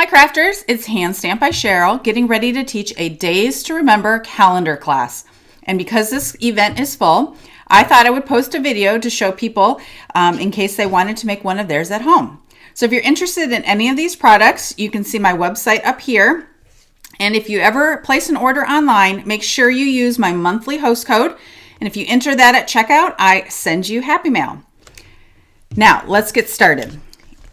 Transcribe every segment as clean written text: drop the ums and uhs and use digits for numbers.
crafters, it's Hand Stamp by Cheryl, getting ready to teach a Days to Remember calendar class. And because this event is full, I thought I would post a video to show people in case they wanted to make one of theirs at home. So if you're interested in any of these products, you can see my website up here. And if you ever place an order online, make sure you use my monthly host code. And if you enter that at checkout, I send you Happy Mail. Now, let's get started.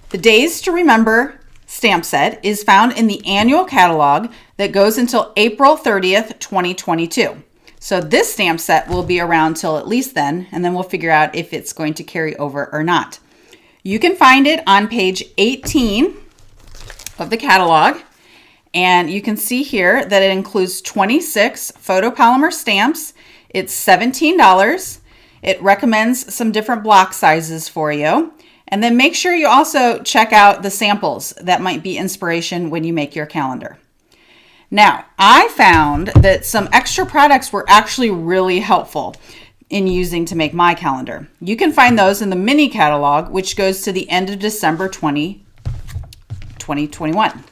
The Days to Remember stamp set is found in the annual catalog that goes until April 30th, 2022. So this stamp set will be around till at least then, and then we'll figure out if it's going to carry over or not. You can find it on page 18 of the catalog, and you can see here that it includes 26 photopolymer stamps. It's $17. It recommends some different block sizes for you. And then make sure you also check out the samples that might be inspiration when you make your calendar. Now, I found that some extra products were actually really helpful in using to make my calendar. You can find those in the mini catalog, which goes to the end of December 2021.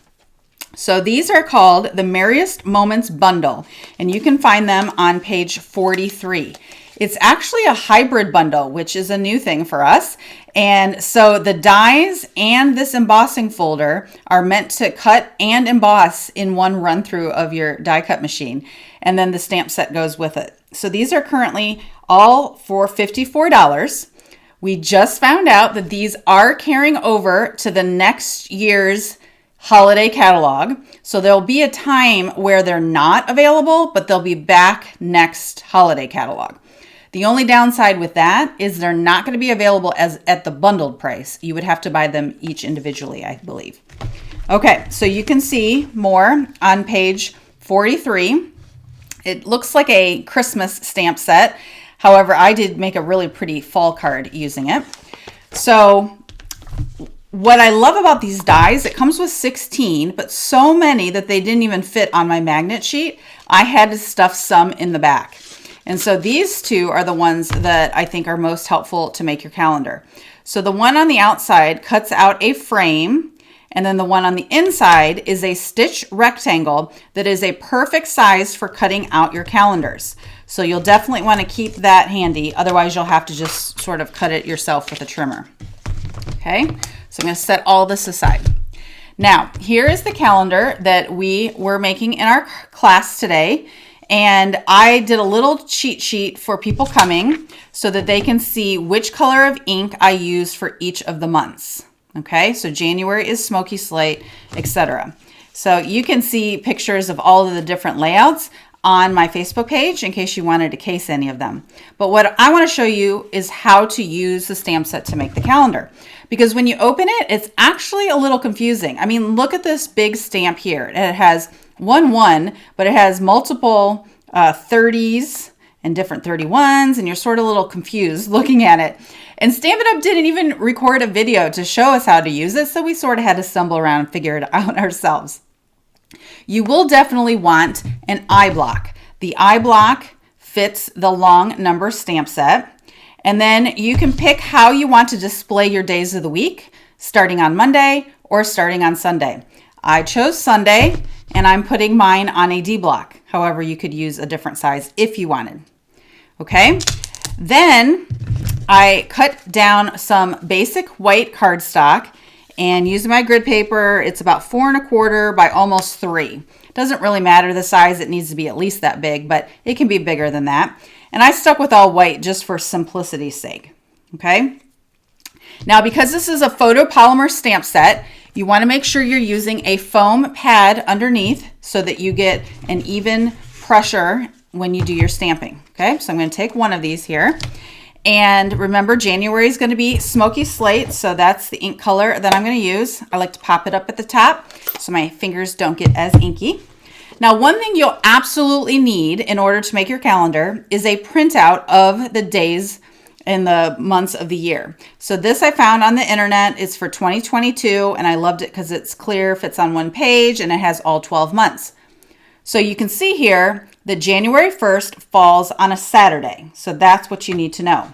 So these are called the Merriest Moments Bundle, and you can find them on page 43. It's actually a hybrid bundle, which is a new thing for us. And so the dies and this embossing folder are meant to cut and emboss in one run through of your die cut machine. And then the stamp set goes with it. So these are currently all for $54. We just found out that these are carrying over to the next year's holiday catalog. So there'll be a time where they're not available, but they'll be back next holiday catalog. The only downside with that is they're not going to be available as at the bundled price. You would have to buy them each individually, I believe. Okay, so you can see more on page 43. It looks like a Christmas stamp set. However, I did make a really pretty fall card using it. So what I love about these dies, it comes with 16, but so many that they didn't even fit on my magnet sheet. I had to stuff some in the back. And so these two are the ones that I think are most helpful to make your calendar. So the one on the outside cuts out a frame, and then the one on the inside is a stitch rectangle that is a perfect size for cutting out your calendars. So you'll definitely want to keep that handy. Otherwise, you'll have to just sort of cut it yourself with a trimmer. Okay, so I'm going to set all this aside. Now, here is the calendar that we were making in our class today. And I did a little cheat sheet for people coming so that they can see which color of ink I used for each of the months. Okay, so January is smoky slate, etc. So you can see pictures of all of the different layouts on my Facebook page in case you wanted to case any of them. But what I want to show you is how to use the stamp set to make the calendar. Because when you open it, it's actually a little confusing. I mean, look at this big stamp here. It has 1-1, but it has multiple 30s and different 31s, and you're sort of a little confused looking at it. And Stampin' Up! Didn't even record a video to show us how to use it, so we sort of had to stumble around and figure it out ourselves. You will definitely want an eye block. The eye block fits the long number stamp set, and then you can pick how you want to display your days of the week, starting on Monday or starting on Sunday. I chose Sunday, and I'm putting mine on a D block. However, you could use a different size if you wanted. Okay, then I cut down some basic white cardstock and using my grid paper. It's about 4 1/4 by almost 3. Doesn't really matter the size. It needs to be at least that big, but it can be bigger than that. And I stuck with all white just for simplicity's sake. Okay. Now, because this is a photopolymer stamp set, you want to make sure you're using a foam pad underneath so that you get an even pressure when you do your stamping. Okay, so I'm going to take one of these here. And remember, January is going to be smoky slate, so that's the ink color that I'm going to use. I like to pop it up at the top so my fingers don't get as inky. Now, one thing you'll absolutely need in order to make your calendar is a printout of the days in the months of the year. So this I found on the internet. It's for 2022, and I loved it because it's clear, fits on one page, and it has all 12 months. So you can see here that January 1st falls on a Saturday. So that's what you need to know.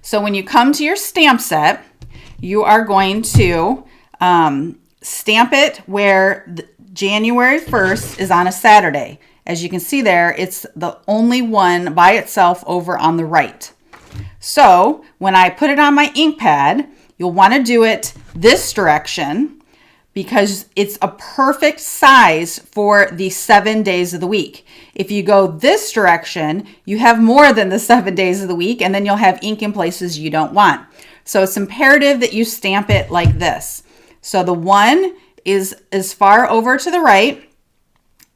So when you come to your stamp set, you are going to stamp it where January 1st is on a Saturday. As you can see there, it's the only one by itself over on the right. So when I put it on my ink pad, you'll want to do it this direction because it's a perfect size for the 7 days of the week. If you go this direction, you have more than the 7 days of the week, and then you'll have ink in places you don't want. So it's imperative that you stamp it like this. So the 1 is as far over to the right,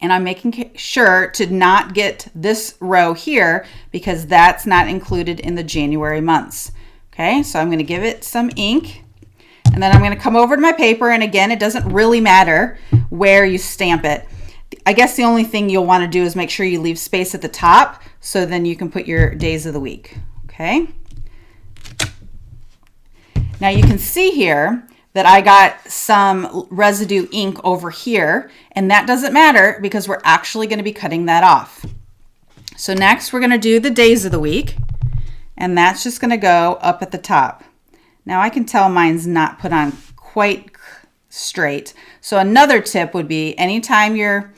and I'm making sure to not get this row here because that's not included in the January months. Okay, so I'm going to give it some ink, and then I'm going to come over to my paper, and again, it doesn't really matter where you stamp it. I guess the only thing you'll want to do is make sure you leave space at the top so then you can put your days of the week. Okay. Now you can see here that I got some residue ink over here, and that doesn't matter because we're actually going to be cutting that off. So next we're going to do the days of the week, and that's just going to go up at the top. Now I can tell mine's not put on quite straight. So another tip would be anytime you're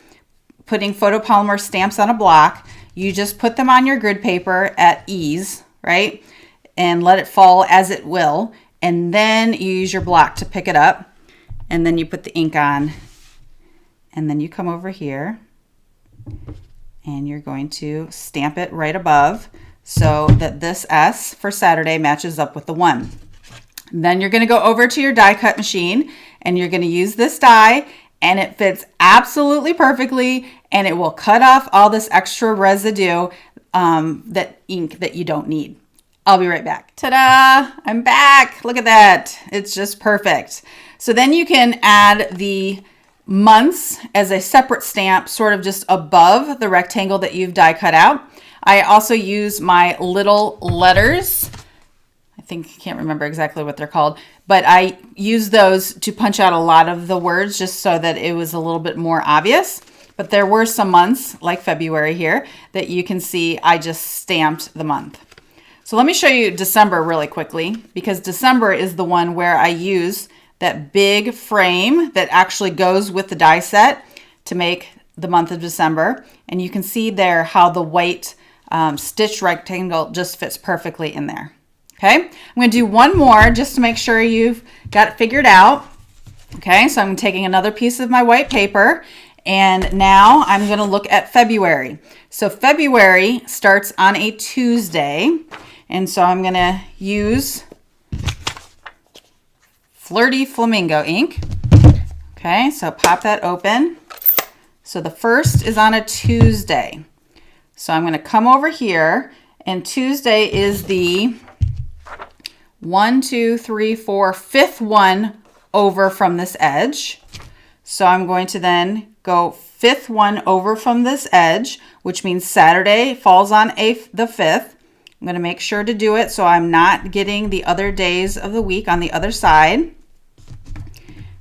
putting photopolymer stamps on a block, you just put them on your grid paper at ease, right? And let it fall as it will. And then you use your block to pick it up, and then you put the ink on, and then you come over here and you're going to stamp it right above so that this S for Saturday matches up with the 1. Then you're going to go over to your die cut machine and you're going to use this die, and it fits absolutely perfectly, and it will cut off all this extra residue, that ink that you don't need. I'll be right back. Ta-da! I'm back. Look at that. It's just perfect. So then you can add the months as a separate stamp, sort of just above the rectangle that you've die cut out. I also use my little letters. I can't remember exactly what they're called, but I use those to punch out a lot of the words just so that it was a little bit more obvious. But there were some months, like February here, that you can see I just stamped the month. So let me show you December really quickly, because December is the one where I use that big frame that actually goes with the die set to make the month of December. And you can see there how the white stitched rectangle just fits perfectly in there. Okay, I'm going to do one more just to make sure you've got it figured out. Okay, so I'm taking another piece of my white paper, and now I'm going to look at February. So February starts on a Tuesday. And so I'm going to use Flirty Flamingo ink. Okay, so pop that open. So the first is on a Tuesday. So I'm going to come over here, and Tuesday is the 1, 2, 3, 4, 5th one over from this edge. So I'm going to then go 5th one over from this edge, which means Saturday falls on the 5th. I'm going to make sure to do it so I'm not getting the other days of the week on the other side.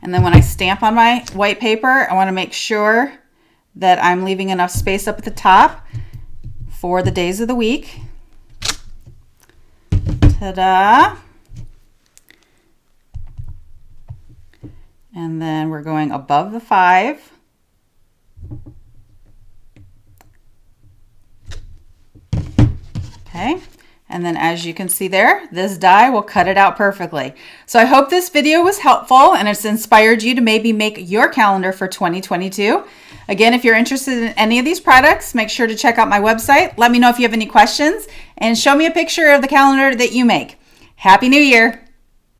And then when I stamp on my white paper, I want to make sure that I'm leaving enough space up at the top for the days of the week. Ta-da! And then we're going above the 5. Okay, and then as you can see there, this die will cut it out perfectly. So I hope this video was helpful and it's inspired you to maybe make your calendar for 2022. Again, if you're interested in any of these products, make sure to check out my website. Let me know if you have any questions and show me a picture of the calendar that you make. Happy New Year!